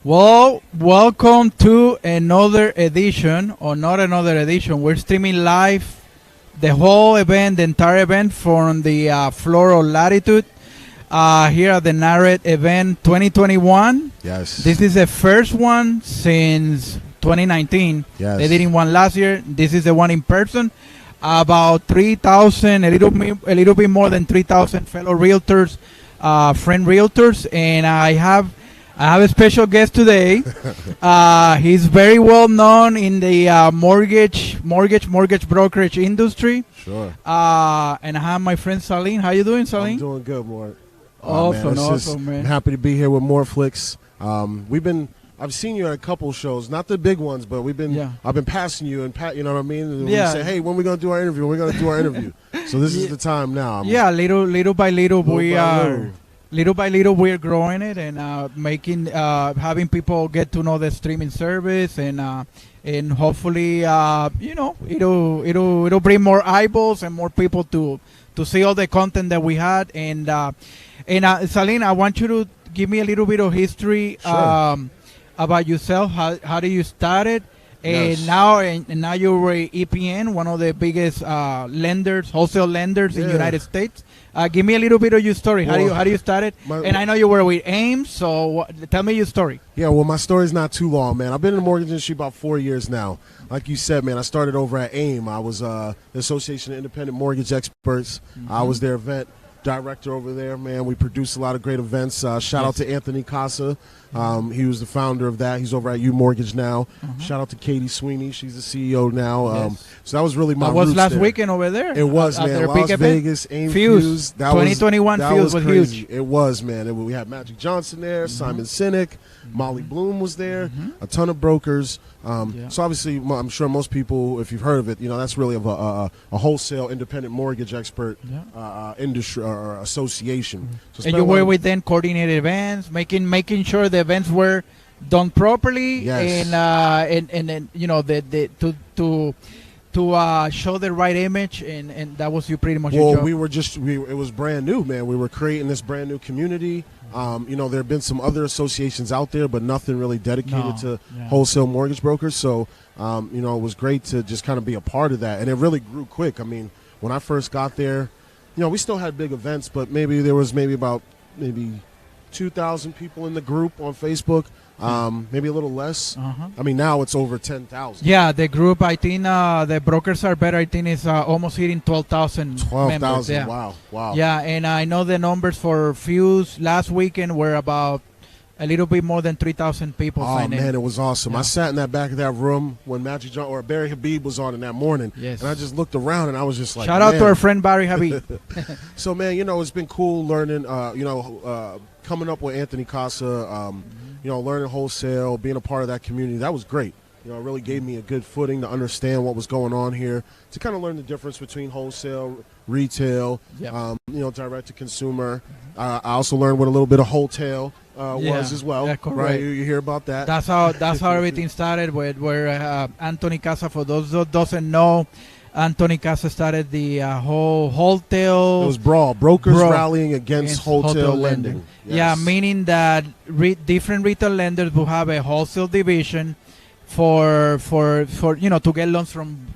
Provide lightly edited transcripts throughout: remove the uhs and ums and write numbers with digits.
Well, welcome to another edition, or not another edition. We're streaming live the whole event, the entire event from the Floral Latitude here at the Narret event 2021. Yes. This is the first one since 2019. Yes. They did one last year. This is the one in person. About 3,000, a little bit more than 3,000 fellow realtors, friend realtors, and I have a special guest today. He's very well known in the mortgage brokerage industry. Sure. And I have my friend Saleem. How you doing, Saleem? I'm doing good, Mort. Awesome, man. I'm happy to be here with Moreflix. I've seen you at a couple shows, not the big ones, but I've been passing you and you know what I mean? And we say, hey, when we gonna do our interview? When we gonna do our interview? So this is the time now. Little by little, little by little, we're growing it and having people get to know the streaming service, and hopefully, it'll bring more eyeballs and more people to see all the content that we had. And Saline, I want you to give me a little bit of history about yourself. How do you start it? Yes. And now you're at EPN, one of the biggest wholesale lenders in the United States. Give me a little bit of your story. How do you start it? And I know you were with Ames, so tell me your story. Yeah, well, my story's not too long, man. I've been in the mortgage industry about 4 years now. Like you said, man, I started over at AIM. I was the Association of Independent Mortgage Experts. Mm-hmm. I was their event director over there, man. We produced a lot of great events. Shout out to Anthony Casa. He was the founder of that. He's over at U Mortgage now. Shout out to Katie Sweeney. She's the CEO now. So that was really my That was roots last there. weekend over there. It was, at man. their Las big event. Vegas, AIM Fuse. Fuse. 2021 Fuse was crazy. huge. It was, man. We had Magic Johnson there, Simon Sinek, Molly Bloom was there, a ton of brokers. So obviously, I'm sure most people, if you've heard of it, that's really of a wholesale independent mortgage expert industry or association. So And you were with them coordinated events, making sure the events were done properly, Yes. and to show the right image, and that was pretty much your job. It was brand new, man. We were creating this brand new community. There have been some other associations out there, but nothing really dedicated to wholesale mortgage brokers. So, it was great to just kind of be a part of that. And it really grew quick. I mean, when I first got there, we still had big events, but there was about 2,000 people in the group on Facebook. Maybe a little less. I mean, now it's over 10,000. Yeah, the group, I think the brokers are better. I think is almost hitting 12,000 members. 12,000, Yeah. Wow. Yeah, and I know the numbers for Fuse last weekend were about a little bit more than 3,000 people Oh, signed in. man, it was awesome. Yeah. I sat in that back of that room when Magic Johnson or Barry Habib was on in that morning. Yes. And I just looked around and I was just like, Shout out man. to our friend Barry Habib. So, man, it's been cool learning, coming up with Anthony Casa, learning wholesale, being a part of that community. That was great. It really gave me a good footing to understand what was going on here, to kind of learn the difference between wholesale, retail, direct to consumer. I also learned what a little bit of wholesale was as well. Yeah, correct. Right? You hear about that? That's how everything started. Where Anthony Casa, for those who doesn't know, Anthony Casa started the whole wholesale. It was brokers rallying against wholesale lending. Yes. Yeah, meaning that different retail lenders will have a wholesale division for to get loans from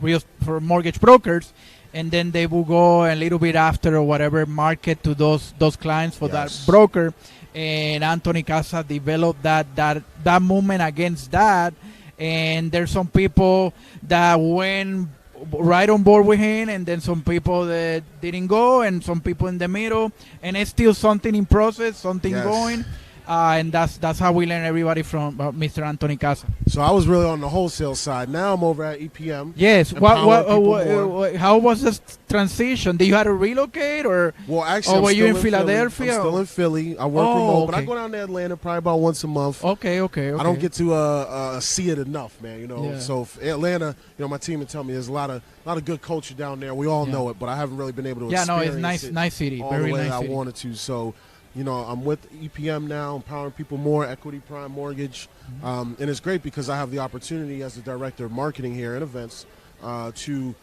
for mortgage brokers, and then they will go a little bit after or whatever market to those clients for that broker. And Anthony Casa developed that movement against that, and there's some people that went right on board with him, and then some people that didn't go, and some people in the middle, and it's still something in process, something going. And that's how we learn everybody from Mr. Anthony Casa. So I was really on the wholesale side. Now I'm over at EPM. Yes. How was this transition? Did you have to relocate, or actually, were you in Philadelphia? I'm still in Philly. I work remote, but I go down to Atlanta probably about once a month. Okay. I don't get to see it enough, man. So Atlanta, my team would tell me there's a lot of good culture down there. We all know it, but I haven't really been able to experience it's nice city, all very the way nice I city. wanted to. So. I'm with EPM now, empowering people more, equity prime mortgage. And it's great because I have the opportunity as the director of marketing here and events to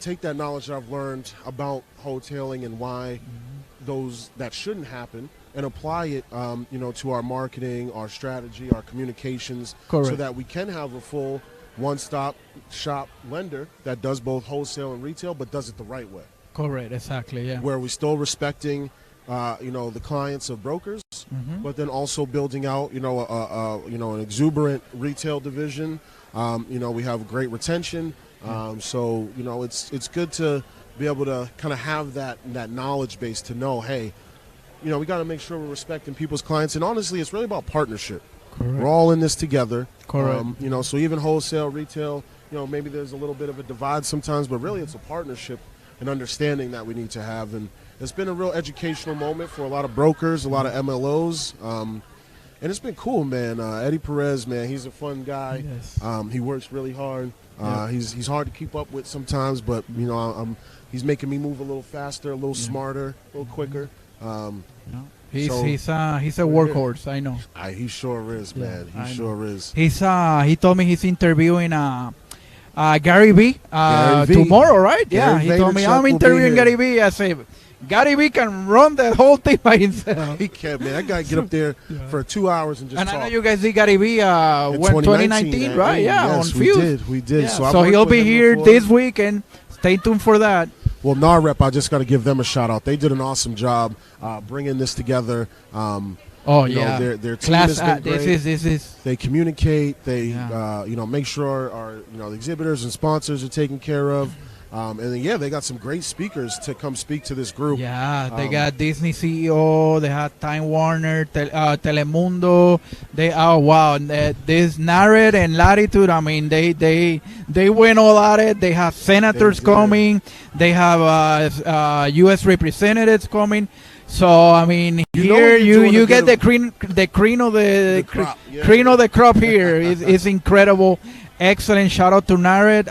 take that knowledge that I've learned about wholesaling and why those that shouldn't happen and apply it, to our marketing, our strategy, our communications, Correct. so that we can have a full one-stop shop lender that does both wholesale and retail, but does it the right way. Correct, exactly, yeah. Where we're still respecting, the clients of brokers, but then also building out, an exuberant retail division. We have great retention. So, it's good to be able to kind of have that knowledge base to know, hey, we got to make sure we're respecting people's clients. And honestly, it's really about partnership. Correct. We're all in this together. Correct. So even wholesale, retail, maybe there's a little bit of a divide sometimes, but really it's a partnership and understanding that we need to have. And it's been a real educational moment for a lot of brokers, a lot of MLOs. And it's been cool, man. Eddie Perez, man, he's a fun guy. Yes. He works really hard. He's hard to keep up with sometimes, but, he's making me move a little faster, a little smarter, a little quicker. He's a workhorse, I know. He sure is, man. He sure is. He told me he's interviewing Gary Vee tomorrow, right? Gary He told me I'm interviewing Gary Vee. I say Gary Vee can run the whole thing by himself. He can, man. That guy get up there for 2 hours and just talk. I know you guys did Gary Vee 2019, right? Yes, on Fuse. We did. Yeah. So, So he'll be here this week, and stay tuned for that. Well, NAREP, I just got to give them a shout out. They did an awesome job bringing this together. Their team has been great. This is. They communicate. They make sure our the exhibitors and sponsors are taken care of. They got some great speakers to come speak to this group. Yeah, they got Disney CEO. They had Time Warner, Telemundo. This NARED and Latitude. I mean, they went all at it. They have senators coming. They have U.S. representatives coming. So I mean, here you get the cream of the crop here. It's incredible. Excellent. Shout out to NARED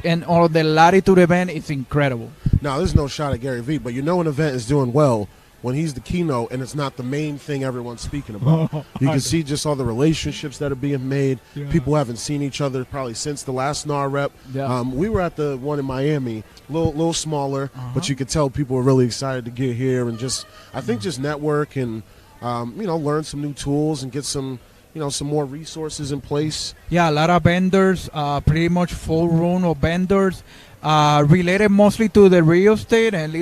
and all the Latitude event. It's incredible. Now, there's no shot at Gary Vee, but an event is doing well when he's the keynote and it's not the main thing everyone's speaking about. You can see just all the relationships that are being made. Yeah. People haven't seen each other probably since the last NAREP. Yeah. We were at the one in Miami, a little smaller, but you could tell people were really excited to get here and just network and, learn some new tools and get some more resources in place. Yeah, a lot of vendors, pretty much full room of vendors, related mostly to the real estate and we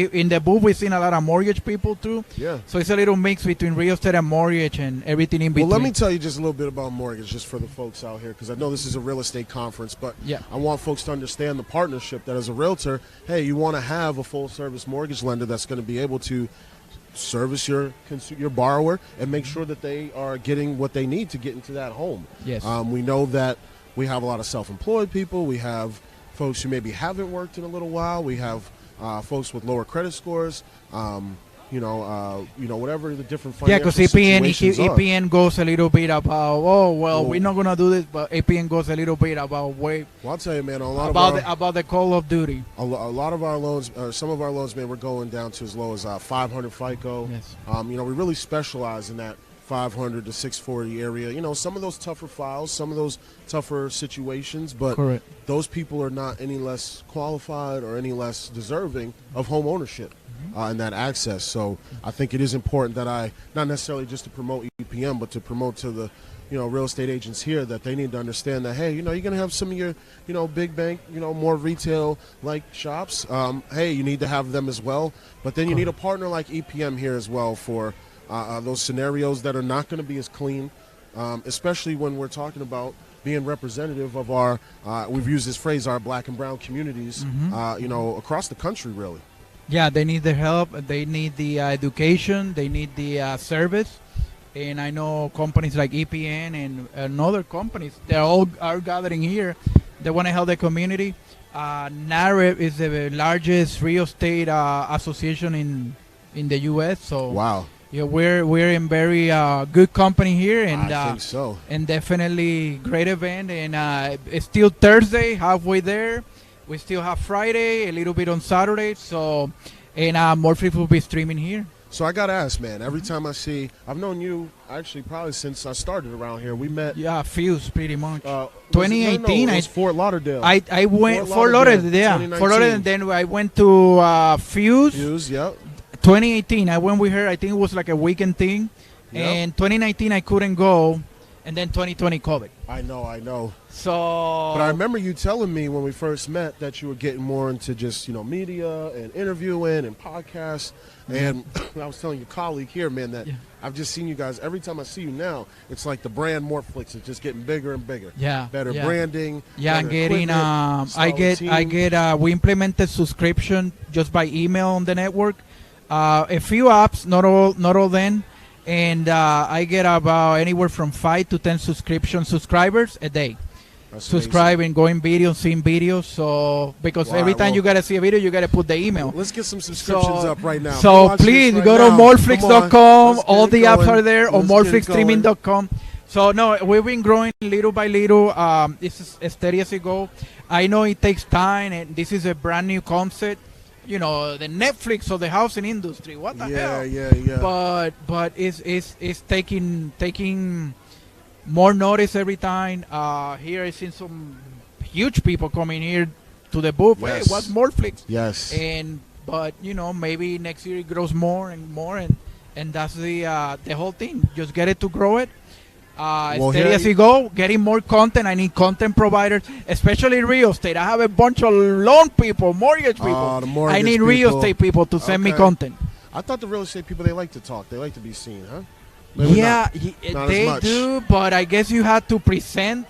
in the booth we've seen a lot of mortgage people too. Yeah. So it's a little mix between real estate and mortgage and everything in between. Well, let me tell you just a little bit about mortgage just for the folks out here, because I know this is a real estate conference, but I want folks to understand the partnership that as a realtor, hey, you want to have a full service mortgage lender that's going to be able to service your borrower and make sure that they are getting what they need to get into that home. Yes. We know that we have a lot of self-employed people. We have folks who maybe haven't worked in a little while. We have folks with lower credit scores. Whatever the different financial situations are. EPN goes a little bit about, we're not going to do this, but EPN goes a little bit about Well, I'll tell you, man, about the Call of Duty. A lot of our loans, some of our loans, man, we're going down to as low as 500 FICO. Yes. We really specialize in that 500 to 640 area. Some of those tougher files, some of those tougher situations, but Correct. Those people are not any less qualified or any less deserving of home ownership. And that access. So I think it is important that not necessarily just to promote EPM, but to promote to the, real estate agents here that they need to understand that, hey, you're going to have some of your, big bank, more retail-like shops. Hey, you need to have them as well. But then you need a partner like EPM here as well for those scenarios that are not going to be as clean, especially when we're talking about being representative of our, we've used this phrase, our black and brown communities, across the country, really. Yeah, they need the help. They need the education. They need the service. And I know companies like EPN and other companies, they all are gathering here. They want to help the community. NAREP is the largest real estate association in the U.S. So wow. Yeah, we're in very good company here, and I think so. And definitely great event. And it's still Thursday, halfway there. We still have Friday, a little bit on Saturday. So, and Morpheus will be streaming here. So I got to ask, man, every time I've known you actually probably since I started around here. We met. Yeah, Fuse pretty much. 2018. It was Fort Lauderdale. I went Fort Lauderdale, yeah. Fort Lauderdale, and then I went to Fuse. Fuse, yep. 2018, I went with her. I think it was like a weekend thing. Yep. And 2019, I couldn't go. And then 2020, COVID. I know. So. But I remember you telling me when we first met that you were getting more into just, media and interviewing and podcasts. And I was telling your colleague here, man, that I've just seen you guys. Every time I see you now, it's like the brand Morphflix is just getting bigger and bigger. Yeah. Better branding. Yeah, I'm getting. We implemented subscription just by email on the network. A few apps, not all then. And I get about anywhere from 5 to 10 subscribers a day. That's subscribing, going videos, seeing videos. So because every time you gotta see a video, you gotta put the email. Let's get some subscriptions up right now. So please go to morphflix.com. All the apps are there, or morphflixstreaming.com. So no, we've been growing little by little. This is steady as it go. I know it takes time, and this is a brand new concept. The Netflix of the housing industry. What the hell? Yeah. But it's taking more notice every time. Here I seen some huge people coming here to the booth. Yes. Hey, what's Morphflix? Yes. But maybe next year it grows more and more, and that's the whole thing. Just get it to grow it. Steady as you go, getting more content. I need content providers, especially real estate. I have a bunch of loan people, mortgage people. I need real estate people to send me content. I thought the real estate people, they like to talk. They like to be seen, huh? Maybe not they do, but I guess you have to present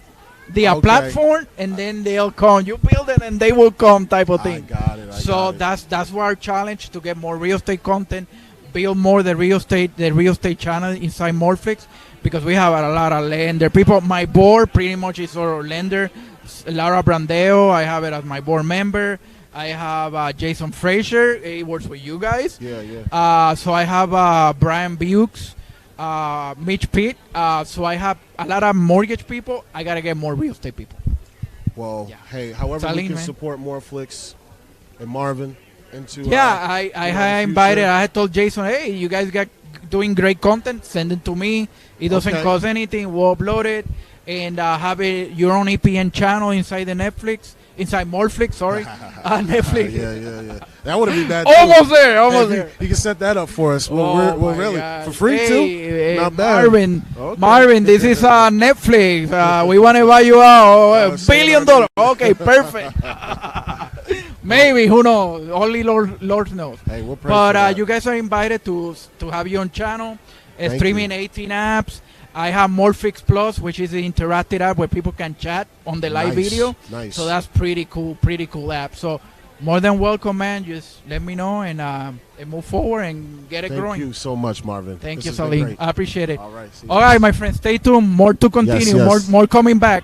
the platform, and then they'll come. You build it, and they will come, type of thing. I got it. That's our challenge, to get more real estate content, build more the real estate channel inside Morphflix. Because we have a lot of lender people. My board pretty much is our lender. Laura Brandeo, I have it as my board member. I have Jason Frazier. He works with you guys. Yeah. So I have Brian Bukes, Mitch Pitt. So I have a lot of mortgage people. I got to get more real estate people. Well, hey, however we can support Morphflix and Marvin into I invited. I had told Jason, hey, you guys got doing great content, send it to me. It doesn't cost anything. We'll upload it and have your own EPN channel inside the inside Morphflix, sorry. Netflix. Yeah. That wouldn't be bad. Almost there. You can set that up for us. Well, really, for free too. Not bad. Marvin, this is Netflix. We want to buy you out $1 billion. Okay, perfect. Maybe, who knows? Only Lord knows. Hey, we'll pray for that. You guys are invited to have your own channel, streaming 18 apps. I have Morphflix Plus, which is the interactive app where people can chat on the live video. Nice. So that's pretty cool app. So more than welcome, man. Just let me know and move forward and get it growing. Thank you so much, Marvin. Thank you, Saleem. I appreciate it. All right, my friends. Stay tuned. More to continue. Yes. More coming back.